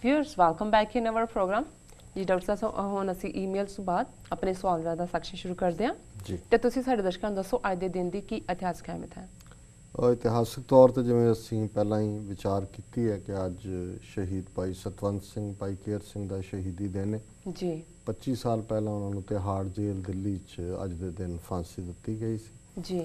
Viewers, welcome back in our program. जी doctor साहब ਹੁਣ ਅਸੀਂ ਈਮੇਲਸ ਤੋਂ ਬਾਅਦ ਆਪਣੇ ਸਵਾਲਾਂ ਦਾ ਸੈਕਸ਼ਨ ਸ਼ੁਰੂ ਕਰਦੇ ਹਾਂ ਜੀ ਤੇ ਤੁਸੀਂ ਸਾਡੇ ਦਰਸ਼ਕਾਂ ਨੂੰ ਦੱਸੋ ਅੱਜ ਦੇ ਦਿਨ ਦੀ ਕੀ ਇਤਿਹਾਸਕ ਅਹਿਮੀਅਤ ਹੈ। ਇਤਿਹਾਸਕ ਤੌਰ ਤੇ ਜਿਵੇਂ ਅਸੀਂ ਪਹਿਲਾਂ ਹੀ ਵਿਚਾਰ ਕੀਤੀ ਹੈ ਕਿ ਅੱਜ ਸ਼ਹੀਦ ਭਾਈ ਸਤਵੰਤ ਸਿੰਘ ਭਾਈ ਕੇਰ ਸਿੰਘ ਦਾ ਸ਼ਹੀਦੀ ਦਿਨ ਹੈ ਜੀ 25 ਸਾਲ ਪਹਿਲਾਂ ਉਹਨਾਂ ਨੂੰ ਤਿਹਾੜ ਜੇਲ੍ਹ ਦਿੱਲੀ 'ਚ ਅੱਜ ਦੇ ਦਿਨ ਫਾਂਸੀ ਦਿੱਤੀ ਗਈ ਸੀ ਜੀ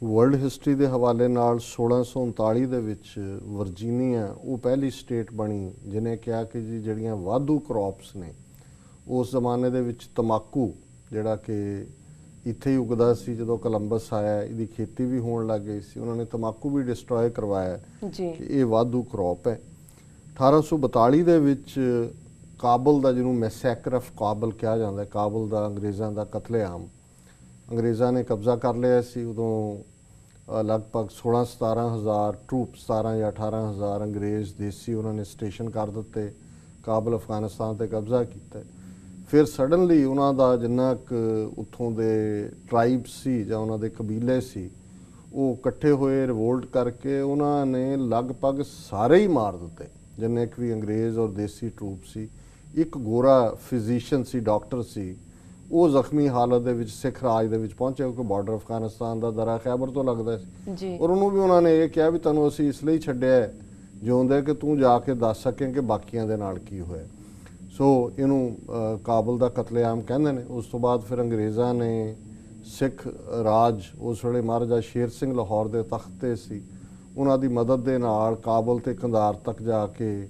ਵਰਲਡ ਹਿਸਟਰੀ ਦੇ ਹਵਾਲੇ ਨਾਲ 1639 ਦੇ ਵਿੱਚ ਵਰਜੀਨੀਆ ਉਹ ਪਹਿਲੀ ਸਟੇਟ ਬਣੀ ਜਿਹਨੇ ਕਿਹਾ ਕਿ ਜੀ ਜਿਹੜੀਆਂ ਵਾਧੂ ਕ੍ਰੌਪਸ ਨੇ ਉਸ ਜ਼ਮਾਨੇ ਦੇ ਵਿੱਚ ਤੰਬਾਕੂ ਜਿਹੜਾ ਕਿ ਇੱਥੇ ਹੀ ਉਗਦਾ ਸੀ ਜਦੋਂ ਕੋਲੰਬਸ ਆਇਆ ਇਹਦੀ ਖੇਤੀ ਵੀ ਹੋਣ ਲੱਗ ਗਈ ਸੀ ਉਹਨਾਂ ਨੇ ਤੰਬਾਕੂ ਵੀ ਡਿਸਟਰੋਏ ਕਰਵਾਇਆ ਜੀ ਕਿ ਇਹ ਵਾਧੂ ਕ੍ਰੌਪ ਹੈ 1842 ਦੇ ਵਿੱਚ ਕਾਬਲ ਦਾ ਜਿਹਨੂੰ ਮੈਸੈਕਰ ਆਫ ਕਾਬਲ ਕਿਹਾ ਜਾਂਦਾ ਹੈ ਕਾਬਲ ਦਾ ਅੰਗਰੇਜ਼ਾਂ ਦਾ ਕਤਲੇਆਮ ਅੰਗਰੇਜ਼ਾਂ ਨੇ ਕਬਜ਼ਾ ਕਰ ਲਿਆ ਸੀ ਉਦੋਂ ਲਗਭਗ 16-17 ਹਜ਼ਾਰ ਟਰੂਪ 17 ਜਾਂ 18 ਹਜ਼ਾਰ ਅੰਗਰੇਜ਼ ਦੇਸੀ ਉਹਨਾਂ ਨੇ ਸਟੇਸ਼ਨ ਕਰ ਦਿੱਤੇ ਕਾਬਲ ਅਫਗਾਨਿਸਤਾਨ ਤੇ ਕਬਜ਼ਾ ਕੀਤਾ ਫਿਰ ਸਡਨਲੀ ਉਹਨਾਂ ਦਾ ਜਿੰਨਾ ਕੁ ਉੱਥੋਂ ਦੇ ਟਰਾਈਬਸ ਸੀ ਜਾਂ ਉਹਨਾਂ ਦੇ ਕਬੀਲੇ ਸੀ ਉਹ ਇਕੱਠੇ ਹੋਏ ਰਿਵੋਲਟ ਕਰਕੇ ਉਹਨਾਂ ਨੇ ਲਗਭਗ ਸਾਰੇ ਹੀ ਮਾਰ ਦਿੱਤੇ ਜਿੰਨੇ ਕੁ ਵੀ ਅੰਗਰੇਜ਼ ਔਰ ਦੇਸੀ ਟਰੂਪ ਸੀ ਇੱਕ ਗੋਰਾ ਫਿਜ਼ੀਸ਼ੀਅਨ ਸੀ ਡਾਕਟਰ ਸੀ ਉਹ ਜ਼ਖਮੀ ਹਾਲਤ ਦੇ ਵਿੱਚ ਸਿੱਖ ਰਾਜ ਦੇ ਵਿੱਚ ਪਹੁੰਚੇ ਕਿਉਂਕਿ ਬਾਰਡਰ ਅਫਗਾਨਿਸਤਾਨ ਦਾ ਦਰਾ ਖੈਬਰ ਤੋਂ ਲੱਗਦਾ ਸੀ ਔਰ ਉਹਨੂੰ ਵੀ ਉਹਨਾਂ ਨੇ ਇਹ ਕਿਹਾ ਵੀ ਤੁਹਾਨੂੰ ਅਸੀਂ ਇਸ ਲਈ ਛੱਡਿਆ ਜਿਉਂਦੇ ਕਿ ਤੂੰ ਜਾ ਕੇ ਦੱਸ ਸਕੇ ਕਿ ਬਾਕੀਆਂ ਦੇ ਨਾਲ ਕੀ ਹੋਇਆ ਸੋ ਇਹਨੂੰ ਕਾਬਲ ਦਾ ਕਤਲੇਆਮ ਕਹਿੰਦੇ ਨੇ ਉਸ ਤੋਂ ਬਾਅਦ ਫਿਰ ਅੰਗਰੇਜ਼ਾਂ ਨੇ ਸਿੱਖ ਰਾਜ ਉਸ ਵੇਲੇ ਮਹਾਰਾਜਾ ਸ਼ੇਰ ਸਿੰਘ ਲਾਹੌਰ ਦੇ ਤਖਤ 'ਤੇ ਸੀ ਉਹਨਾਂ ਦੀ ਮਦਦ ਦੇ ਨਾਲ ਕਾਬਲ ਤੇ ਕੰਧਾਰ ਤੱਕ ਜਾ ਕੇ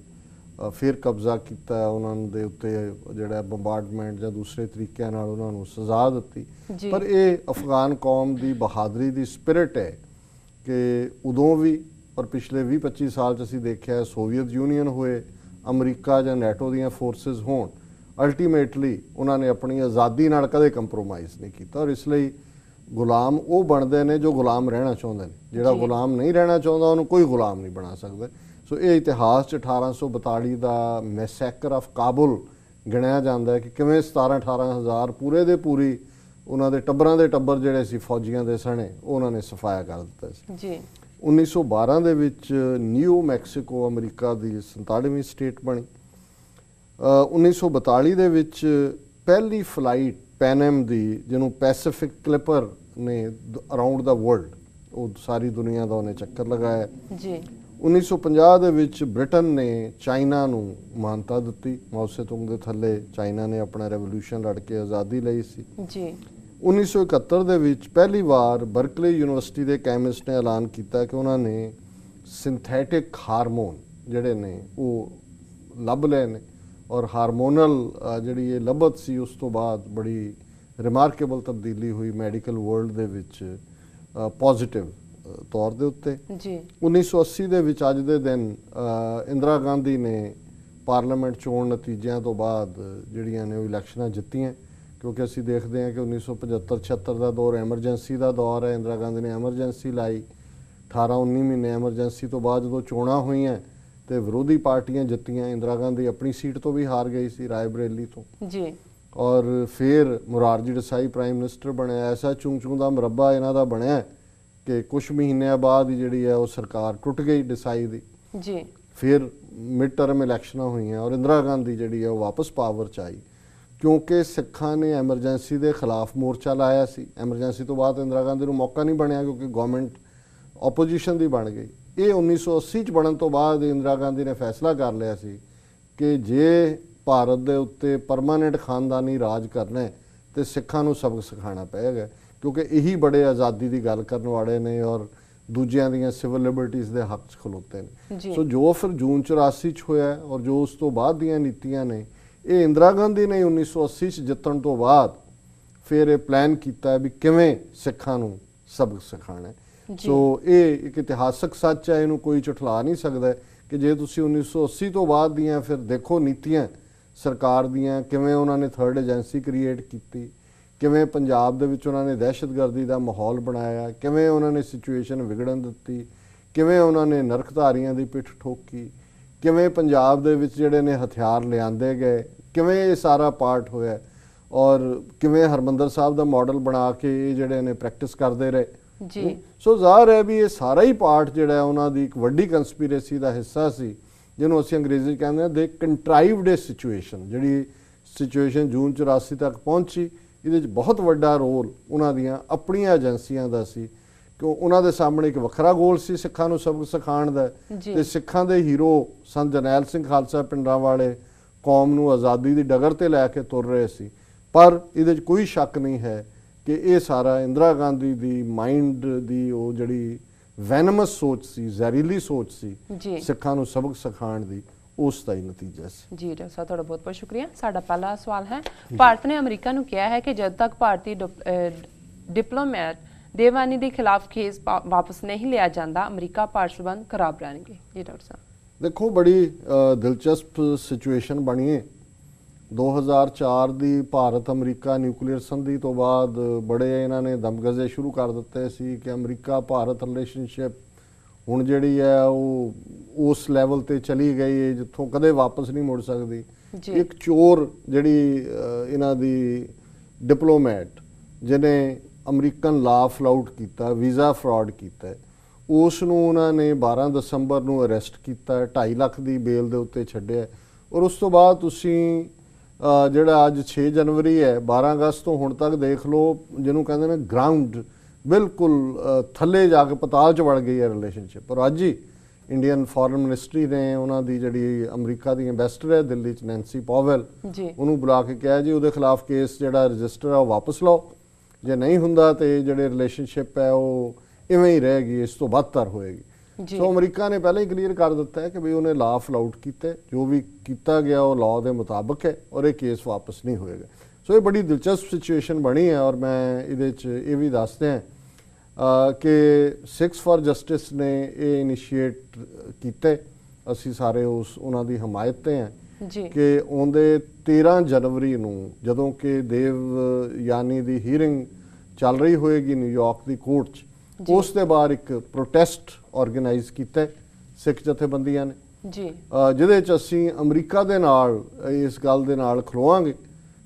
ਫਿਰ ਕਬਜ਼ਾ ਕੀਤਾ ਉਹਨਾਂ ਦੇ ਉੱਤੇ ਜਿਹੜਾ ਬੰਬਾਰਡਮੈਂਟ ਜਾਂ ਦੂਸਰੇ ਤਰੀਕਿਆਂ ਨਾਲ ਉਹਨਾਂ ਨੂੰ ਸਜ਼ਾ ਦਿੱਤੀ ਪਰ ਇਹ ਅਫਗਾਨ ਕੌਮ ਦੀ ਬਹਾਦਰੀ ਦੀ ਸਪਿਰਿਟ ਹੈ ਕਿ ਉਦੋਂ ਵੀ ਪਰ ਪਿਛਲੇ 20-25 ਸਾਲ 'ਚ ਅਸੀਂ ਦੇਖਿਆ ਸੋਵੀਅਤ ਯੂਨੀਅਨ ਹੋਏ ਅਮਰੀਕਾ ਜਾਂ ਨੈਟੋ ਦੀਆਂ ਫੋਰਸਿਸ ਹੋਣ ਅਲਟੀਮੇਟਲੀ ਉਹਨਾਂ ਨੇ ਆਪਣੀ ਆਜ਼ਾਦੀ ਨਾਲ ਕਦੇ ਕੰਪਰੋਮਾਈਜ਼ ਨਹੀਂ ਕੀਤਾ ਔਰ ਇਸ ਲਈ ਗੁਲਾਮ ਉਹ ਬਣਦੇ ਨੇ ਜੋ ਗੁਲਾਮ ਰਹਿਣਾ ਚਾਹੁੰਦੇ ਨੇ ਜਿਹੜਾ ਗੁਲਾਮ ਨਹੀਂ ਰਹਿਣਾ ਚਾਹੁੰਦਾ ਉਹਨੂੰ ਕੋਈ ਗੁਲਾਮ ਨਹੀਂ ਬਣਾ ਸਕਦਾ ਸੋ ਇਹ ਇਤਿਹਾਸ 'ਚ 1842 ਦਾ ਮੈਸੈਕਰ ਆਫ ਕਾਬੁਲ ਗਿਣਿਆ ਜਾਂਦਾ ਹੈ ਕਿ ਕਿਵੇਂ 17-18 ਹਜ਼ਾਰ ਪੂਰੇ ਦੇ ਪੂਰੀ ਉਹਨਾਂ ਦੇ ਟੱਬਰਾਂ ਦੇ ਟੱਬਰ ਜਿਹੜੇ ਸੀ ਫੌਜੀਆਂ ਦੇ ਸਣੇ ਉਹਨਾਂ ਨੇ ਸਫਾਇਆ ਕਰ ਦਿੱਤਾ ਸੀ ਜੀ 1912 ਦੇ ਵਿੱਚ ਨਿਊ ਮੈਕਸੀਕੋ ਅਮਰੀਕਾ ਦੀ 47ਵੀਂ ਸਟੇਟ ਬਣੀ 1942 ਦੇ ਵਿੱਚ ਪਹਿਲੀ ਫਲਾਈਟ ਪੈਨਮ ਦੀ ਜਿਹਨੂੰ ਪੈਸੀਫਿਕ ਕਲਿਪਰ ਨੇ ਅਰਾਊਂਡ ਦਾ ਵਰਲਡ ਉਹ ਸਾਰੀ ਦੁਨੀਆ ਦਾ ਉਹਨੇ ਚੱਕਰ ਲਗਾਇਆ ਜੀ 1950 ਦੇ ਵਿੱਚ ਬ੍ਰਿਟਨ ਨੇ ਚਾਈਨਾ ਨੂੰ ਮਾਨਤਾ ਦਿੱਤੀ ਮਾਓ ਸੇ ਤੁੰਗ ਦੇ ਥੱਲੇ ਚਾਈਨਾ ਨੇ ਆਪਣਾ ਰੈਵੋਲੂਸ਼ਨ ਲੜ ਕੇ ਆਜ਼ਾਦੀ ਲਈ ਸੀ ਜੀ 1971 ਦੇ ਵਿੱਚ ਪਹਿਲੀ ਵਾਰ ਬਰਕਲੀ ਯੂਨੀਵਰਸਿਟੀ ਦੇ ਕੈਮਿਸਟ ਨੇ ਐਲਾਨ ਕੀਤਾ ਕਿ ਉਹਨਾਂ ਨੇ ਸਿੰਥੈਟਿਕ ਹਾਰਮੋਨ ਜਿਹੜੇ ਨੇ ਉਹ ਲੱਭ ਲਏ ਨੇ ਔਰ ਹਾਰਮੋਨਲ ਜਿਹੜੀ ਇਹ ਲੱਭਤ ਸੀ ਉਸ ਤੋਂ ਬਾਅਦ ਬੜੀ ਰਿਮਾਰਕੇਬਲ ਤਬਦੀਲੀ ਹੋਈ ਮੈਡੀਕਲ ਵਰਲਡ ਦੇ ਵਿੱਚ ਪੋਜ਼ਿਟਿਵ ਤੌਰ ਦੇ ਉੱਤੇ ਜੀ 1980 ਦੇ ਵਿੱਚ ਅੱਜ ਦੇ ਦਿਨ ਇੰਦਰਾ ਗਾਂਧੀ ਨੇ ਪਾਰਲੀਮੈਂਟ ਚੋਣ ਨਤੀਜਿਆਂ ਤੋਂ ਬਾਅਦ ਜਿਹੜੀਆਂ ਨੇ ਉਹ ਇਲੈਕਸ਼ਨਾਂ ਜਿੱਤੀਆਂ ਕਿਉਂਕਿ ਅਸੀਂ ਦੇਖਦੇ ਹਾਂ ਕਿ 1975-76 ਦਾ ਦੌਰ ਐਮਰਜੈਂਸੀ ਦਾ ਦੌਰ ਹੈ ਇੰਦਰਾ ਗਾਂਧੀ ਨੇ ਐਮਰਜੈਂਸੀ ਲਾਈ 18-19 ਮਹੀਨੇ ਐਮਰਜੈਂਸੀ ਤੋਂ ਬਾਅਦ ਜਦੋਂ ਚੋਣਾਂ ਹੋਈਆਂ ਤੇ ਵਿਰੋਧੀ ਪਾਰਟੀਆਂ ਜਿੱਤੀਆਂ ਇੰਦਰਾ ਗਾਂਧੀ ਆਪਣੀ ਸੀਟ ਤੋਂ ਵੀ ਹਾਰ ਗਈ ਸੀ ਰਾਏ ਬਰੇਲੀ ਤੋਂ ਜੀ ਔਰ ਫਿਰ ਮੁਰਾਰਜੀ ਦੇਸਾਈ ਪ੍ਰਾਈਮ ਮਿਨਿਸਟਰ ਬਣਿਆ ਐਸਾ ਚੁੰਗ ਦਾ ਮੁਰੱਬਾ ਇਹਨਾਂ ਦਾ ਬਣਿਆ ਕਿ ਕੁਝ ਮਹੀਨਿਆਂ ਬਾਅਦ ਹੀ ਜਿਹੜੀ ਹੈ ਉਹ ਸਰਕਾਰ ਟੁੱਟ ਗਈ ਦੇਸਾਈ ਦੀ ਜੀ ਫਿਰ ਮਿਡ ਟਰਮ ਇਲੈਕਸ਼ਨਾਂ ਹੋਈਆਂ ਔਰ ਇੰਦਰਾ ਗਾਂਧੀ ਜਿਹੜੀ ਹੈ ਉਹ ਵਾਪਸ ਪਾਵਰ 'ਚ ਆਈ ਕਿਉਂਕਿ ਸਿੱਖਾਂ ਨੇ ਐਮਰਜੈਂਸੀ ਦੇ ਖਿਲਾਫ ਮੋਰਚਾ ਲਾਇਆ ਸੀ ਐਮਰਜੈਂਸੀ ਤੋਂ ਬਾਅਦ ਇੰਦਰਾ ਗਾਂਧੀ ਨੂੰ ਮੌਕਾ ਨਹੀਂ ਬਣਿਆ ਕਿਉਂਕਿ ਗਵਰਨਮੈਂਟ ਆਪੋਜੀਸ਼ਨ ਦੀ ਬਣ ਗਈ ਇਹ 1980 'ਚ ਬਣਨ ਤੋਂ ਬਾਅਦ ਇੰਦਰਾ ਗਾਂਧੀ ਨੇ ਫੈਸਲਾ ਕਰ ਲਿਆ ਸੀ ਕਿ ਜੇ ਭਾਰਤ ਦੇ ਉੱਤੇ ਪਰਮਾਨੈਂਟ ਖਾਨਦਾਨੀ ਰਾਜ ਕਰਨਾ ਹੈ ਤੇ ਸਿੱਖਾਂ ਨੂੰ ਸਬਕ ਸਿਖਾਉਣਾ ਪਏਗਾ ਕਿਉਂਕਿ ਇਹੀ ਬੜੇ ਆਜ਼ਾਦੀ ਦੀ ਗੱਲ ਕਰਨ ਵਾਲੇ ਨੇ ਔਰ ਦੂਜਿਆਂ ਦੀਆਂ ਸਿਵਲ ਲਿਬਰਟੀਜ਼ ਦੇ ਹੱਕ 'ਚ ਖਲੋਤੇ ਨੇ ਸੋ ਜੋ ਫਿਰ ਜੂਨ 84 'ਚ ਹੋਇਆ ਔਰ ਜੋ ਉਸ ਤੋਂ ਬਾਅਦ ਦੀਆਂ ਨੀਤੀਆਂ ਨੇ ਇਹ ਇੰਦਰਾ ਗਾਂਧੀ ਨੇ 1980 'ਚ ਜਿੱਤਣ ਤੋਂ ਬਾਅਦ ਫਿਰ ਇਹ ਪਲਾਨ ਕੀਤਾ ਵੀ ਕਿਵੇਂ ਸਿੱਖਾਂ ਨੂੰ ਸਬਕ ਸਿਖਾਉਣਾ ਸੋ ਇਹ ਇੱਕ ਇਤਿਹਾਸਕ ਸੱਚ ਹੈ ਇਹਨੂੰ ਕੋਈ ਝੁਠਲਾ ਨਹੀਂ ਸਕਦਾ ਕਿ ਜੇ ਤੁਸੀਂ 1980 ਤੋਂ ਬਾਅਦ ਦੀਆਂ ਫਿਰ ਦੇਖੋ ਨੀਤੀਆਂ ਸਰਕਾਰ ਦੀਆਂ ਕਿਵੇਂ ਉਹਨਾਂ ਨੇ ਥਰਡ ਏਜੰਸੀ ਕ੍ਰੀਏਟ ਕੀਤੀ ਕਿਵੇਂ ਪੰਜਾਬ ਦੇ ਵਿੱਚ ਉਹਨਾਂ ਨੇ ਦਹਿਸ਼ਤਗਰਦੀ ਦਾ ਮਾਹੌਲ ਬਣਾਇਆ ਕਿਵੇਂ ਉਹਨਾਂ ਨੇ ਸਿਚੁਏਸ਼ਨ ਵਿਗੜਨ ਦਿੱਤੀ ਕਿਵੇਂ ਉਹਨਾਂ ਨੇ ਨਰਕਧਾਰੀਆਂ ਦੀ ਪਿੱਠ ਠੋਕੀ ਕਿਵੇਂ ਪੰਜਾਬ ਦੇ ਵਿੱਚ ਜਿਹੜੇ ਨੇ ਹਥਿਆਰ ਲਿਆਂਦੇ ਗਏ ਕਿਵੇਂ ਇਹ ਸਾਰਾ ਪਾਰਟ ਹੋਇਆ ਔਰ ਕਿਵੇਂ ਹਰਮੰਦਰ ਸਾਹਿਬ ਦਾ ਮਾਡਲ ਬਣਾ ਕੇ ਇਹ ਜਿਹੜੇ ਨੇ ਪ੍ਰੈਕਟਿਸ ਕਰਦੇ ਰਹੇ ਜੀ ਸੋ ਜ਼ਾਹਰ ਹੈ ਵੀ ਇਹ ਸਾਰਾ ਹੀ ਪਾਰਟ ਜਿਹੜਾ ਉਹਨਾਂ ਦੀ ਇੱਕ ਵੱਡੀ ਕੰਸਪੀਰੇਸੀ ਦਾ ਹਿੱਸਾ ਸੀ ਜਿਹਨੂੰ ਅਸੀਂ ਅੰਗਰੇਜ਼ੀ 'ਚ ਕਹਿੰਦੇ ਹਾਂ ਦੇ ਕੰਟਰਾਈਵਡ ਏ ਸਿਚੁਏਸ਼ਨ, ਜਿਹੜੀ ਸਿਚੁਏਸ਼ਨ ਜੂਨ 84 ਤੱਕ ਪਹੁੰਚੀ, ਇਹਦੇ 'ਚ ਬਹੁਤ ਵੱਡਾ ਰੋਲ ਉਹਨਾਂ ਦੀਆਂ ਆਪਣੀਆਂ ਏਜੰਸੀਆਂ ਦਾ ਸੀ, ਕਿਉਂ ਉਹਨਾਂ ਦੇ ਸਾਹਮਣੇ ਇੱਕ ਵੱਖਰਾ ਗੋਲ ਸੀ ਸਿੱਖਾਂ ਨੂੰ ਸਬਕ ਸਿਖਾਉਣ ਦਾ, ਤੇ ਸਿੱਖਾਂ ਦੇ ਹੀਰੋ ਸੰਤ ਜਰਨੈਲ ਸਿੰਘ ਖਾਲਸਾ ਪਿੰਡਾਂ ਵਾਲੇ ਕੌਮ ਨੂੰ ਆਜ਼ਾਦੀ ਦੀ ਡਗਰ ਤੇ ਲੈ ਕੇ ਤੁਰ ਰਹੇ ਸੀ। ਪਰ ਇਹਦੇ 'ਚ ਕੋਈ ਸ਼ੱਕ ਨਹੀਂ ਹੈ ਕਿ ਇਹ ਸਾਰਾ ਇੰਦਰਾ ਗਾਂਧੀ ਦੀ ਮਾਈਂਡ ਦੀ ਉਹ ਜਿਹੜੀ ਵੈਨਮਸ ਸੋਚ ਸੀ, ਜ਼ਹਿਰੀਲੀ ਸੋਚ ਸੀ ਸਿੱਖਾਂ ਨੂੰ ਸਬਕ ਸਿਖਾਉਣ ਦੀ, ਉਸ ਦਾ ਹੀ ਨਤੀਜਾ ਸੀ। ਜੀ ਡਾਕਟਰ ਸਾਹਿਬ, ਤੁਹਾਡਾ ਬਹੁਤ ਬਹੁਤ ਸ਼ੁਕਰੀਆ। ਸਾਡਾ ਪਹਿਲਾ ਸਵਾਲ ਹੈ, ਭਾਰਤ ਨੇ ਅਮਰੀਕਾ ਨੂੰ ਕਿਹਾ ਹੈ ਕਿ ਜਦ ਤੱਕ ਭਾਰਤੀ ਡਿਪਲੋਮੈਟ ਦੇਵਾਨੀ ਦੇ ਖਿਲਾਫ ਕੇਸ ਵਾਪਸ ਨਹੀਂ ਲਿਆ ਜਾਂਦਾ, ਅਮਰੀਕਾ ਭਾਰਤ ਸੰਬੰਧ ਖਰਾਬ ਰਹਿਣਗੇ। ਜੀ ਡਾਕਟਰ ਸਾਹਿਬ। ਦੇਖੋ, ਬੜੀ ਦਿਲਚਸਪ ਸਿਚੁਏਸ਼ਨ ਬਣੀ ਹੈ। 2004 ਦੀ ਭਾਰਤ ਅਮਰੀਕਾ ਨਿਊਕਲੀਅਰ ਸੰਧੀ ਤੋਂ ਬਾਅਦ ਬੜੇ ਇਹਨਾਂ ਨੇ ਦਮਗਜ਼ੇ ਸ਼ੁਰੂ ਕਰ ਦਿੱਤੇ ਸੀ ਕਿ ਅਮਰੀਕਾ ਭਾਰਤ ਰਿਲੇਸ਼ਨਸ਼ਿਪ ਹੁਣ ਜਿਹੜੀ ਹੈ ਉਹ ਉਸ ਲੈਵਲ ਤੇ ਚਲੀ ਗਈ ਹੈ ਜਿੱਥੋਂ ਕਦੇ ਵਾਪਸ ਨਹੀਂ ਮੁੜ ਸਕਦੀ। ਇੱਕ ਚੋਰ ਜਿਹੜੀ ਇਹਨਾਂ ਦੀ ਡਿਪਲੋਮੈਟ ਜਿਹਨੇ ਅਮਰੀਕਨ ਲਾ ਫਲਾਊਟ ਕੀਤਾ, ਵੀਜ਼ਾ ਫਰਾਡ ਕੀਤਾ, ਉਸ ਨੂੰ ਉਹਨਾਂ ਨੇ 12 ਦਸੰਬਰ ਨੂੰ ਅਰੈਸਟ ਕੀਤਾ, 2.5 ਲੱਖ ਦੀ ਬੇਲ ਦੇ ਉੱਤੇ ਛੱਡਿਆ। ਔਰ ਉਸ ਤੋਂ ਬਾਅਦ ਤੁਸੀਂ ਜਿਹੜਾ ਅੱਜ 6 ਜਨਵਰੀ ਹੈ, 12 ਅਗਸਤ ਤੋਂ ਹੁਣ ਤੱਕ ਦੇਖ ਲਓ, ਜਿਹਨੂੰ ਕਹਿੰਦੇ ਨੇ ਗਰਾਊਂਡ ਬਿਲਕੁਲ ਥੱਲੇ ਜਾ ਕੇ ਪਤਾਲ 'ਚ ਵੜ ਗਈ ਹੈ ਰਿਲੇਸ਼ਨਸ਼ਿਪ। ਪਰ ਅੱਜ ਹੀ ਇੰਡੀਅਨ ਫੋਰਨ ਮਿਨਿਸਟਰੀ ਨੇ ਉਹਨਾਂ ਦੀ ਜਿਹੜੀ ਅਮਰੀਕਾ ਦੀ ਐਂਬੈਸਡਰ ਹੈ ਦਿੱਲੀ 'ਚ ਨੈਂਸੀ ਪਾਵੈਲ, ਉਹਨੂੰ ਬੁਲਾ ਕੇ ਕਿਹਾ ਜੀ ਉਹਦੇ ਖਿਲਾਫ ਕੇਸ ਜਿਹੜਾ ਰਜਿਸਟਰ ਹੈ ਉਹ ਵਾਪਸ ਲਓ, ਜੇ ਨਹੀਂ ਹੁੰਦਾ ਤੇ ਜਿਹੜੇ ਰਿਲੇਸ਼ਨਸ਼ਿਪ ਹੈ ਉਹ ਇਵੇਂ ਹੀ ਰਹੇਗੀ, ਇਸ ਤੋਂ ਬਦਤਰ ਹੋਏਗੀ। ਸੋ ਅਮਰੀਕਾ ਨੇ ਪਹਿਲਾਂ ਹੀ ਕਲੀਅਰ ਕਰ ਦਿੱਤਾ ਹੈ ਕਿ ਵੀ ਉਹਨੇ ਲਾ ਫਲਾਊਟ ਕੀਤਾ, ਜੋ ਵੀ ਕੀਤਾ ਗਿਆ ਉਹ ਲਾ ਦੇ ਮੁਤਾਬਕ ਹੈ ਔਰ ਇਹ ਕੇਸ ਵਾਪਸ ਨਹੀਂ ਹੋਏਗਾ। ਸੋ ਇਹ ਬੜੀ ਦਿਲਚਸਪ ਸਿਚੁਏਸ਼ਨ ਬਣੀ ਹੈ। ਔਰ ਮੈਂ ਇਹਦੇ 'ਚ ਇਹ ਵੀ ਦੱਸਦੇ ਹਾਂ ਕਿ ਸਿੱਖਸ ਫਾਰ ਜਸਟਿਸ ਨੇ ਇਹ ਇਨੀਸ਼ੀਏਟ ਕੀਤੇ, ਅਸੀਂ ਸਾਰੇ ਉਹਨਾਂ ਦੀ ਹਮਾਇਤ ਤੇ ਹਾਂ ਕਿ ਆਉਂਦੇ 13 ਜਨਵਰੀ ਨੂੰ ਜਦੋਂ ਕਿ ਦੇਵਯਾਨੀ ਦੀ ਹੀਅਰਿੰਗ ਚੱਲ ਰਹੀ ਹੋਏਗੀ ਨਿਊਯਾਰਕ ਦੀ ਕੋਰਟ 'ਚ, ਉਸ ਦੇ ਬਾਅਦ ਇੱਕ ਪ੍ਰੋਟੈਸਟ ਆਰਗੇਨਾਈਜ਼ ਕੀਤਾ ਸਿੱਖ ਜਥੇਬੰਦੀਆਂ ਨੇ, ਜਿਹਦੇ 'ਚ ਅਸੀਂ ਅਮਰੀਕਾ ਦੇ ਨਾਲ ਇਸ ਗੱਲ ਦੇ ਨਾਲ ਖਲੋਵਾਂਗੇ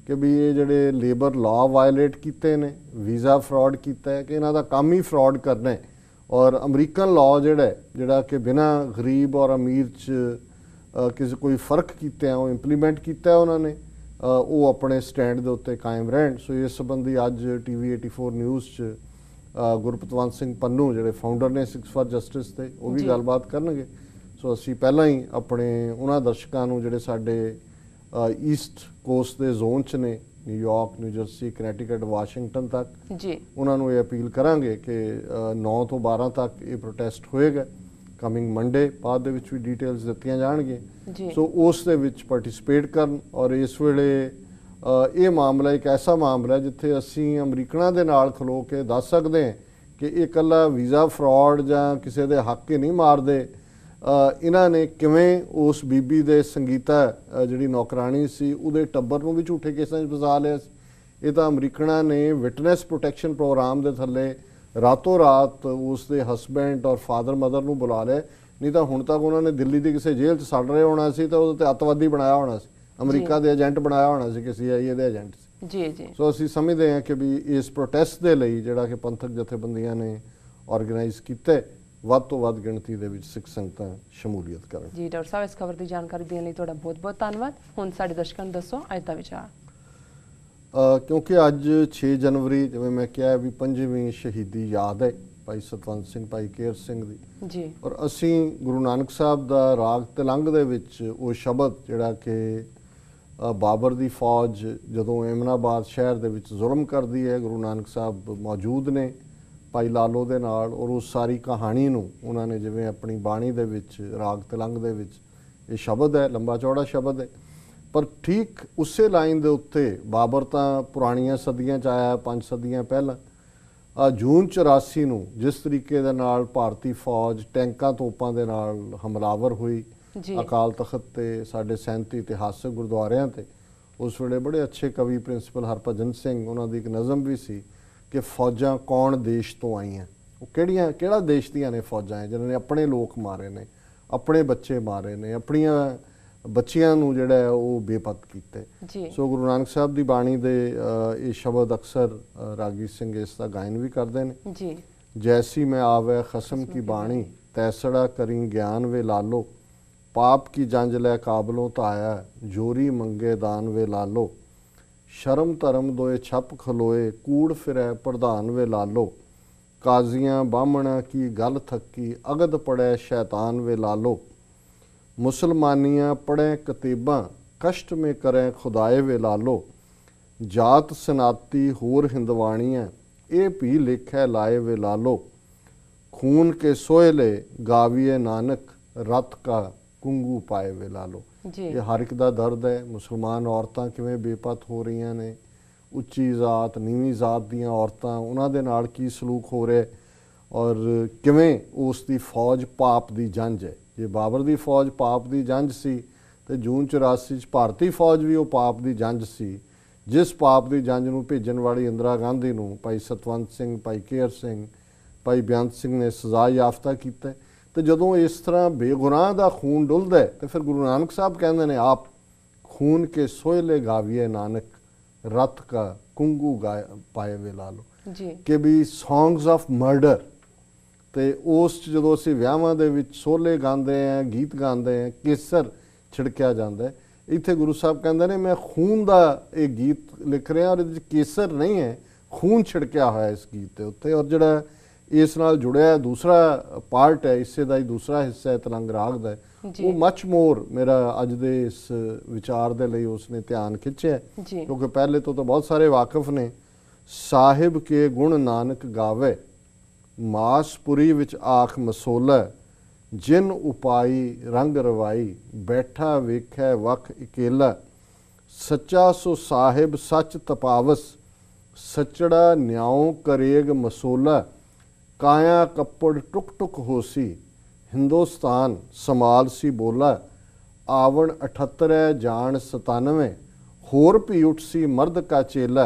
ਕਿ ਵੀ ਇਹ ਜਿਹੜੇ ਲੇਬਰ ਲਾਅ ਵਾਇਲੇਟ ਕੀਤੇ ਨੇ, ਵੀਜ਼ਾ ਫਰਾਡ ਕੀਤਾ ਹੈ, ਕਿ ਇਹਨਾਂ ਦਾ ਕੰਮ ਹੀ ਫਰਾਡ ਕਰਨਾ ਹੈ। ਔਰ ਅਮਰੀਕਨ ਲਾਅ ਜਿਹੜਾ ਕਿ ਬਿਨਾਂ ਗਰੀਬ ਔਰ ਅਮੀਰ 'ਚ ਕਿਸੇ ਕੋਈ ਫਰਕ ਕੀਤੇ ਉਹ ਇੰਪਲੀਮੈਂਟ ਕੀਤਾ ਉਹਨਾਂ ਨੇ, ਉਹ ਆਪਣੇ ਸਟੈਂਡ ਦੇ ਉੱਤੇ ਕਾਇਮ ਰਹਿਣ। ਸੋ ਇਸ ਸੰਬੰਧੀ ਅੱਜ TV 84 ਨਿਊਜ਼ 'ਚ ਗੁਰਪਤਵੰਤ ਸਿੰਘ ਪੰਨੂ ਜਿਹੜੇ ਫਾਊਂਡਰ ਨੇ ਸਿੱਖਸ ਫਾਰ ਜਸਟਿਸ ਤੇ, ਉਹ ਵੀ ਗੱਲਬਾਤ ਕਰਨਗੇ। ਸੋ ਅਸੀਂ ਪਹਿਲਾਂ ਹੀ ਆਪਣੇ ਉਹਨਾਂ ਦਰਸ਼ਕਾਂ ਨੂੰ ਜਿਹੜੇ ਸਾਡੇ ਈਸਟ ਕੋਸਟ ਦੇ ਜ਼ੋਨ 'ਚ ਨੇ, ਨਿਊਯਾਰਕ, ਨਿਊ ਜਰਸੀ, ਕਨੈਟੀਕਟ, ਵਾਸ਼ਿੰਗਟਨ ਤੱਕ, ਉਹਨਾਂ ਨੂੰ ਇਹ ਅਪੀਲ ਕਰਾਂਗੇ ਕਿ 9 ਤੋਂ 12 ਤੱਕ ਇਹ ਪ੍ਰੋਟੈਸਟ ਹੋਏਗਾ, ਕਮਿੰਗ ਮੰਡੇ, ਬਾਅਦ ਦੇ ਵਿੱਚ ਵੀ ਡਿਟੇਲਸ ਦਿੱਤੀਆਂ ਜਾਣਗੀਆਂ। ਸੋ ਉਸ ਦੇ ਵਿੱਚ ਪਾਰਟਿਸਿਪੇਟ ਕਰਨ। ਔਰ ਇਸ ਵੇਲੇ ਇਹ ਮਾਮਲਾ ਇੱਕ ਐਸਾ ਮਾਮਲਾ ਜਿੱਥੇ ਅਸੀਂ ਅਮਰੀਕਨਾਂ ਦੇ ਨਾਲ ਖਲੋ ਕੇ ਦੱਸ ਸਕਦੇ ਹਾਂ ਕਿ ਇਹ ਇਕੱਲਾ ਵੀਜ਼ਾ ਫਰਾਡ ਜਾਂ ਕਿਸੇ ਦੇ ਹੱਕ ਹੀ ਨਹੀਂ ਮਾਰਦੇ, ਇਹਨਾਂ ਨੇ ਕਿਵੇਂ ਉਸ ਬੀਬੀ ਦੇ ਸੰਗੀਤਾ ਜਿਹੜੀ ਨੌਕਰਾਣੀ ਸੀ ਉਹਦੇ ਟੱਬਰ ਨੂੰ ਵੀ ਝੂਠੇ ਕੇਸਾਂ 'ਚ ਫਸਾ ਲਿਆ ਸੀ। ਇਹ ਤਾਂ ਅਮਰੀਕਨਾਂ ਨੇ ਵਿਟਨੈਸ ਪ੍ਰੋਟੈਕਸ਼ਨ ਪ੍ਰੋਗਰਾਮ ਦੇ ਥੱਲੇ ਰਾਤੋਂ ਰਾਤ ਉਸ ਦੇ ਹਸਬੈਂਡ ਔਰ ਫਾਦਰ ਮਦਰ ਨੂੰ ਬੁਲਾ ਲਿਆ, ਨਹੀਂ ਤਾਂ ਹੁਣ ਤੱਕ ਉਹਨਾਂ ਨੇ ਦਿੱਲੀ ਦੀ ਕਿਸੇ ਜੇਲ੍ਹ 'ਚ ਸੜ ਰਹੇ ਹੋਣਾ ਸੀ ਤਾਂ ਉਹਦੇ 'ਤੇ ਅੱਤਵਾਦੀ ਬਣਾਇਆ ਹੋਣਾ ਸੀ, ਅਮਰੀਕਾ ਦੇ ਏਜੰਟ ਬਣਾਇਆ ਹੋਣਾ ਸੀ ਕਿ CIA ਦੇ ਏਜੰਟ ਸੀ। ਸੋ ਅਸੀਂ ਸਮਝਦੇ ਹਾਂ ਕਿ ਵੀ ਇਸ ਪ੍ਰੋਟੈਸਟ ਦੇ ਲਈ ਜਿਹੜਾ ਕਿ ਪੰਥਕ ਜਥੇਬੰਦੀਆਂ ਨੇ ਆਰਗੇਨਾਈਜ਼ ਕੀਤੇ, ਵੱਧ ਤੋਂ ਵੱਧ ਗਿਣਤੀ ਦੇ ਵਿੱਚ ਸਿੱਖ ਸੰਗਤਾਂ ਸ਼ਮੂਲੀਅਤ ਕਰਨ। ਜੀ ਡਾਕਟਰ ਸਾਹਿਬ, ਇਸ ਖਬਰ ਦੀ ਜਾਣਕਾਰੀ ਦੇਣ ਲਈ ਤੁਹਾਡਾ ਬਹੁਤ ਬਹੁਤ ਧੰਨਵਾਦ। ਹੁਣ ਸਾਡੇ ਦਰਸ਼ਕਾਂ ਨੂੰ ਦੱਸੋ ਅੱਜ ਦਾ ਵਿਚਾਰ। ਕਿਉਂਕਿ ਅੱਜ 6 ਜਨਵਰੀ ਜਿਵੇਂ ਮੈਂ ਕਿਹਾ ਵੀ 5ਵੀਂ ਸ਼ਹੀਦੀ ਯਾਦ ਹੈ ਭਾਈ ਸਤਵੰਤ ਸਿੰਘ, ਭਾਈ ਕੇਰ ਸਿੰਘ ਦੀ, ਔਰ ਅਸੀਂ ਗੁਰੂ ਨਾਨਕ ਸਾਹਿਬ ਦਾ ਰਾਗ ਤਿਲੰਗ ਦੇ ਵਿੱਚ ਉਹ ਸ਼ਬਦ ਜਿਹੜਾ ਕਿ ਬਾਬਰ ਦੀ ਫੌਜ ਜਦੋਂ ਐਮਨਾਬਾਦ ਸ਼ਹਿਰ ਦੇ ਵਿੱਚ ਜ਼ੁਲਮ ਕਰਦੀ ਹੈ, ਗੁਰੂ ਨਾਨਕ ਸਾਹਿਬ ਮੌਜੂਦ ਨੇ ਭਾਈ ਲਾਲੋ ਦੇ ਨਾਲ, ਔਰ ਉਸ ਸਾਰੀ ਕਹਾਣੀ ਨੂੰ ਉਹਨਾਂ ਨੇ ਜਿਵੇਂ ਆਪਣੀ ਬਾਣੀ ਦੇ ਵਿੱਚ ਰਾਗ ਤਿਲੰਗ ਦੇ ਵਿੱਚ ਇਹ ਸ਼ਬਦ ਹੈ, ਲੰਬਾ ਚੌੜਾ ਸ਼ਬਦ ਹੈ, ਪਰ ਠੀਕ ਉਸੇ ਲਾਈਨ ਦੇ ਉੱਤੇ ਬਾਬਰ ਤਾਂ ਪੁਰਾਣੀਆਂ ਸਦੀਆਂ 'ਚ ਆਇਆ, 5 ਸਦੀਆਂ ਪਹਿਲਾਂ, ਜੂਨ 84 ਨੂੰ ਜਿਸ ਤਰੀਕੇ ਦੇ ਨਾਲ ਭਾਰਤੀ ਫੌਜ ਟੈਂਕਾਂ ਤੋਪਾਂ ਦੇ ਨਾਲ ਹਮਲਾਵਰ ਹੋਈ ਅਕਾਲ ਤਖਤ ਤੇ, ਸਾਡੇ 37 ਇਤਿਹਾਸਕ ਗੁਰਦੁਆਰਿਆਂ ਤੇ, ਉਸ ਵੇਲੇ ਬੜੇ ਅੱਛੇ ਕਵੀ ਪ੍ਰਿੰਸੀਪਲ ਹਰਭਜਨ ਸਿੰਘ, ਉਹਨਾਂ ਦੀ ਇੱਕ ਨਜ਼ਮ ਵੀ ਸੀ ਕਿ ਫੌਜਾਂ ਕੌਣ ਦੇਸ਼ ਤੋਂ ਆਈਆਂ, ਉਹ ਕਿਹੜਾ ਦੇਸ਼ ਦੀਆਂ ਨੇ ਫੌਜਾਂ ਜਿਨ੍ਹਾਂ ਨੇ ਆਪਣੇ ਲੋਕ ਮਾਰੇ ਨੇ, ਆਪਣੇ ਬੱਚੇ ਮਾਰੇ ਨੇ, ਆਪਣੀਆਂ ਬੱਚਿਆਂ ਨੂੰ ਜਿਹੜਾ ਉਹ ਬੇਪਤ ਕੀਤੇ। ਸੋ ਗੁਰੂ ਨਾਨਕ ਸਾਹਿਬ ਦੀ ਬਾਣੀ ਦੇ ਇਹ ਸ਼ਬਦ ਅਕਸਰ ਰਾਗੀ ਸਿੰਘ ਇਸ ਦਾ ਗਾਇਨ ਵੀ ਕਰਦੇ ਨੇ। ਜੈਸੀ ਮੈਂ ਆਵੇ ਖਸਮ ਕੀ ਬਾਣੀ, ਤੈਸੜਾ ਕਰੀ ਗਿਆਨ ਵੇ ਲਾਲੋ, पाप की जंज लै काबलों ताया, जोरी मंगे दान वे लालो। शर्म धर्म दोए छप खलोए, कूड़ फिरै प्रधान वे लालो। काजियां बामणा की गल थकी, अगद पड़ै शैतान वे लालो। मुसलमानियां पढ़ै कतीबां, कष्ट में करें खुदाए वे लालो। जात सनाती होर हिंदवाणियां, ए भी लेखै लाए वे लालो। खून के सोयले गाविए नानक, रत का कुंगू पाए वे लालो। ये हर एक दा दर्द है। मुसलमान औरतां किवें बेपत हो रही ने, ਉੱਚੀ ਜ਼ਾਤ ਨੀਵੀਂ ਜ਼ਾਤ ਦੀਆਂ ਔਰਤਾਂ, ਉਹਨਾਂ ਦੇ ਨਾਲ ਕੀ ਸਲੂਕ ਹੋ ਰਿਹਾ ਔਰ ਕਿਵੇਂ ਉਸ ਦੀ ਫੌਜ ਪਾਪ ਦੀ ਜੰਜ ਹੈ। ਜੇ ਬਾਬਰ ਦੀ ਫੌਜ ਪਾਪ ਦੀ ਜੰਜ ਸੀ ਤੇ ਜੂਨ 84 ਚ ਭਾਰਤੀ ਫੌਜ ਵੀ ਉਹ ਪਾਪ ਦੀ ਜੰਜ ਸੀ। ਜਿਸ ਪਾਪ ਦੀ ਜੰਜ ਨੂੰ ਭੇਜਣ ਵਾਲੀ ਇੰਦਰਾ ਗਾਂਧੀ ਨੂੰ ਭਾਈ ਸਤਵੰਤ ਸਿੰਘ, ਭਾਈ ਕੇਹਰ ਸਿੰਘ, ਭਾਈ ਬੇਅੰਤ ਸਿੰਘ ਨੇ ਸਜ਼ਾ ਯਾਫਤਾ ਕੀਤਾ। ਤੇ ਜਦੋਂ ਇਸ ਤਰ੍ਹਾਂ ਬੇਗੁਨਾਹ ਦਾ ਖੂਨ ਡੁੱਲਦਾ ਤੇ ਫਿਰ ਗੁਰੂ ਨਾਨਕ ਸਾਹਿਬ ਕਹਿੰਦੇ ਨੇ, ਆਪ ਖੂਨ ਕੇ ਸੋਇਲੇ ਗਾਵੀਏ ਨਾਨਕ, रत का कुंगू गाय पाए वे ला लो। कि भी सॉन्ग्स ऑफ मर्डर। तो उस जो असी विआहां दे विच सोले गाते हैं, गीत गाते हैं, केसर छिड़किया जाता है। इत्थे गुरु साहब कहते हैं मैं खून का ये गीत लिख रहा और ये केसर नहीं है, खून छिड़किया होया इस गीत के उत्ते। और जिहड़ा इस नाल जुड़िया दूसरा पार्ट है, इसे का ही दूसरा हिस्सा है तिलंग राग का, वो मच मोर मेरा अज दे इस विचार दे लई उसने ध्यान खिंचिया, क्योंकि पहले तो बहुत सारे वाकफ ने। साहिब के गुण नानक गावे, मासपुरी विच आख मसोला। जिन उपाई रंग रवाई, बैठा वेखै वख इकेला। सच्चा सो साहिब सच तपावस, सचड़ा न्याओ करेग मसोला। काया कपड़ टुक टुक होसी, हिंदुस्तान समाल सी बोला। आवण 78 जान 97, होर भी उठ सी मर्द का चेला।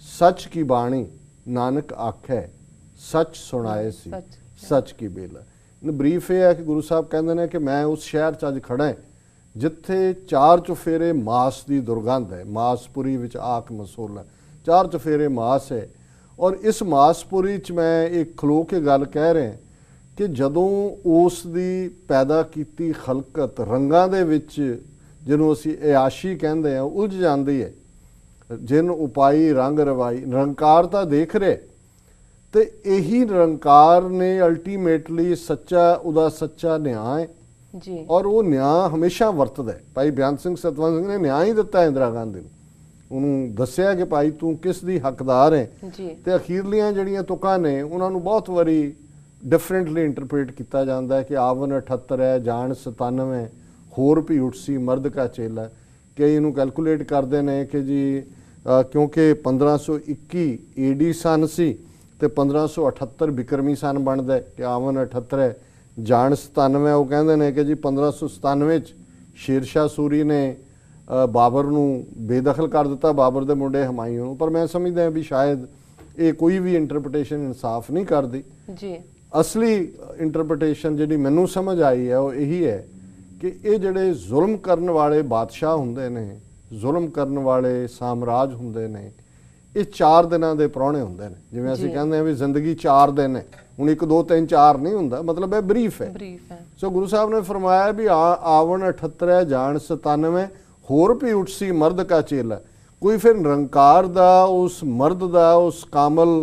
सच की बाणी नानक आखै, सच सुनाए सी सच की बेला। ब्रीफ ये है कि गुरु साहब कहते हैं कि मैं उस शहर च अज खड़ा है जिथे 4 चुफेरे मास की दुर्गंध है। मासपुरी विच आख मसोला, 4 चुफेरे मास है। और इस मासपुरी च मैं एक खलो के गल कह रहे हैं कि जदों उस दी पैदा कीती खलकत रंगां दे विच, जिन्हों असी अयाशी कहते हैं, उलझ जाती है। जिन उपाई रंग रवाई, निरंकार तां देख रहे तो यही निरंकार ने अल्टीमेटली सच्चा उदा सच्चा न्याय है जी। और वो न्याय हमेशा वरतदा है। भाई बेअंत सिंह सतवंत सिंह ने न्याय ही दिता इंदिरा गांधी नूं, उन्होंने दसिया कि भाई तू किस दी हकदार है। तो अखीरलियां जिहड़ियां तुकां ने उन्हां नूं बहुत वारी डिफरेंटली इंटरप्रेट किया जाता है कि आवन 78 है, जान 97, होर भी उठ सी मर्द का चेला। कई इनू कैलकुलेट करते हैं कि जी क्योंकि 1521 AD सन सी तो 1578 बिक्रमी सन बनता है कि आवन 78 है, जान 97। वो कहते हैं कि जी 1597 शेरशाह सूरी ने बाबर नूं बेदखल कर दिता, बाबर दे मुंडे हमायूं नूं। पर मैं समझदा भी शायद ये कोई भी इंटरप्रटेशन इंसाफ नहीं करती जी। असली इंटरप्रटेशन जिहड़ी मैनूं समझ आई है वो यही है कि ये जिहड़े जुल्म करन वाले बादशाह हुंदे ने, जुल्म करन वाले साम्राज हुंदे ने, ये 4 दिनां दे प्राहुणे हुंदे ने। जिवें असीं कहंदे हां भी जिंदगी 4 दिन है, हुण 1 2 3 4 नहीं हुंदा, मतलब है ब्रीफ है। सो गुरु साहब ने फरमाया भी आवन 78 जान 97, होर भी उठ सी मर्द का चेला। कोई फिर निरंकार दा उस मर्द दा उस कामल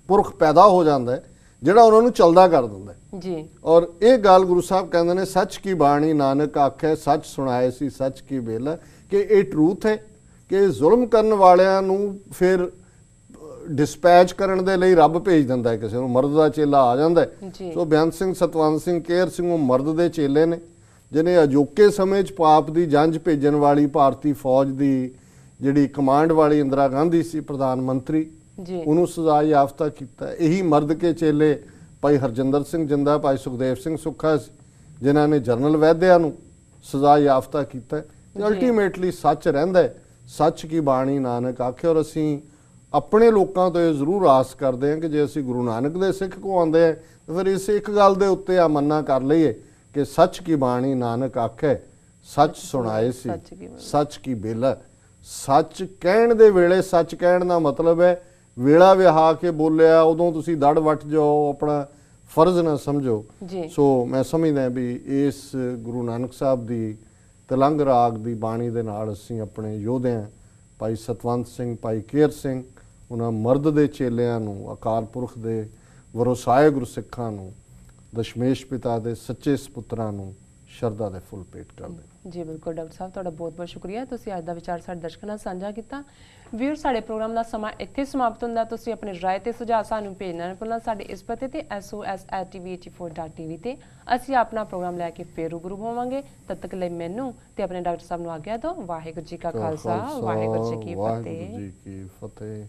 पुरख पैदा हो जाता है ਜਿਹੜਾ ਉਹਨਾਂ ਨੂੰ ਚਲਦਾ ਕਰ ਦਿੰਦਾ ਜੀ। ਔਰ ਇਹ ਗੱਲ ਗੁਰੂ ਸਾਹਿਬ ਕਹਿੰਦੇ ਨੇ, ਸੱਚ ਕੀ ਬਾਣੀ ਨਾਨਕ ਆਖੇ, ਸੱਚ ਸੁਣਾਏ ਸੀ ਸੱਚ ਕੀ ਬੇਲਾ। ਕਿ ਇਹ ਟਰੂਥ ਹੈ ਕਿ ਜ਼ੁਲਮ ਕਰਨ ਵਾਲਿਆਂ ਨੂੰ ਫਿਰ ਡਿਸਪੈਚ ਕਰਨ ਦੇ ਲਈ ਰੱਬ ਭੇਜ ਦਿੰਦਾ ਹੈ ਕਿਸੇ ਨੂੰ, ਮਰਦ ਦਾ ਚੇਲਾ ਆ ਜਾਂਦਾ ਹੈ। ਸੋ ਬੇਅੰਤ ਸਿੰਘ, ਸਤਵੰਤ ਸਿੰਘ, ਕੇਹਰ ਸਿੰਘ ਉਹ ਮਰਦ ਦੇ ਚੇਲੇ ਨੇ, ਜਿਹਨੇ ਅਜੋਕੇ ਸਮੇਂ 'ਚ ਪਾਪ ਦੀ ਜੰਜ ਭੇਜਣ ਵਾਲੀ ਭਾਰਤੀ ਫੌਜ ਦੀ ਜਿਹੜੀ ਕਮਾਂਡ ਵਾਲੀ ਇੰਦਰਾ ਗਾਂਧੀ ਸੀ ਪ੍ਰਧਾਨ ਮੰਤਰੀ, ਉਹਨੂੰ ਸਜ਼ਾ ਯਾਫਤਾ ਕੀਤਾ। यही मर्द के चेले भाई हरजिंदर सिंह जिंदा, भाई सुखदेव सिंह सुखा सी, जिन्हों ने जनरल वैद्या नूं सज़ा याफ्ता किया। अल्टीमेटली सच रहिंदा है, सच की बाणी नानक आखे। और असीं अपने लोगों तो ये जरूर आस करते हैं कि जे असीं गुरु नानक दे सिख को आंदे हैं तो फिर इस एक गल दे उत्ते मन्ना कर लईए कि सच की बाणी नानक आखे, सच सुनाए सी सच की बेला। सच कहण दे वेले सच कहण दा मतलब है वेला विहा के बोलिया उदों तुसीं दड़ वट जाओ, अपना ਫਰਜ਼ ਨਾ ਸਮਝੋ। ਜੀ ਸੋ ਮੈਂ ਸਮਝਦਾ ਵੀ ਇਸ ਗੁਰੂ ਨਾਨਕ ਸਾਹਿਬ ਦੀ ਤਲੰਗ ਰਾਗ ਦੀ ਬਾਣੀ ਦੇ ਨਾਲ ਅਸੀਂ ਆਪਣੇ ਯੋਧਿਆਂ ਭਾਈ ਸਤਵੰਤ ਸਿੰਘ, ਭਾਈ ਕੇਰ ਸਿੰਘ, ਉਹਨਾਂ ਮਰਦ ਦੇ ਚੇਲਿਆਂ ਨੂੰ, ਅਕਾਲ ਪੁਰਖ ਦੇ ਵਰੋਸਾਏ ਗੁਰਸਿੱਖਾਂ ਨੂੰ, ਦਸ਼ਮੇਸ਼ ਪਿਤਾ ਦੇ ਸੱਚੇ ਸਪੁੱਤਰਾਂ ਨੂੰ ਸ਼ਰਧਾ ਦੇ ਫੁੱਲ ਭੇਟ ਕਰਦੇ ਹਾਂ। ਜੀ ਬਿਲਕੁਲ ਡਾਕਟਰ ਸਾਹਿਬ, ਤੁਹਾਡਾ ਬਹੁਤ ਬਹੁਤ ਸ਼ੁਕਰੀਆ, ਤੁਸੀਂ ਅੱਜ ਦਾ ਵਿਚਾਰ ਸਾਡੇ ਦਰਸ਼ਕਾਂ ਨਾਲ ਸਾਂਝਾ ਕੀਤਾ। ਵੀਰ, ਸਾਡੇ ਪ੍ਰੋਗਰਾਮ ਦਾ ਸਮਾਂ ਇੱਥੇ ਸਮਾਪਤ ਹੁੰਦਾ। ਤੁਸੀਂ ਆਪਣੇ ਰਾਏ ਤੇ ਸੁਝਾਅ ਸਾਨੂੰ ਭੇਜਣਾ ਨਾ ਭੁੱਲਣਾ ਸਾਡੇ ਇਸ ਪਤੇ ਤੇ SOS@tv84.tv ਤੇ। ਅਸੀਂ ਆਪਣਾ ਪ੍ਰੋਗਰਾਮ ਲੈ ਕੇ ਫੇਰ ਰੂਬਰੂ ਹੋਵਾਂਗੇ। ਤਦ ਤੱਕ ਲਈ ਮੈਨੂੰ ਤੇ ਆਪਣੇ ਡਾਕਟਰ ਸਾਹਿਬ ਨੂੰ ਆਗਿਆ ਦਿਓ। ਵਾਹਿਗੁਰੂ ਜੀ ਕਾ ਖਾਲਸਾ, ਵਾਹਿਗੁਰੂ ਜੀ ਕੀ ਫਤਿਹ। ਵਾਹਿਗੁਰੂ ਜੀ ਕੀ ਫਤਿਹ।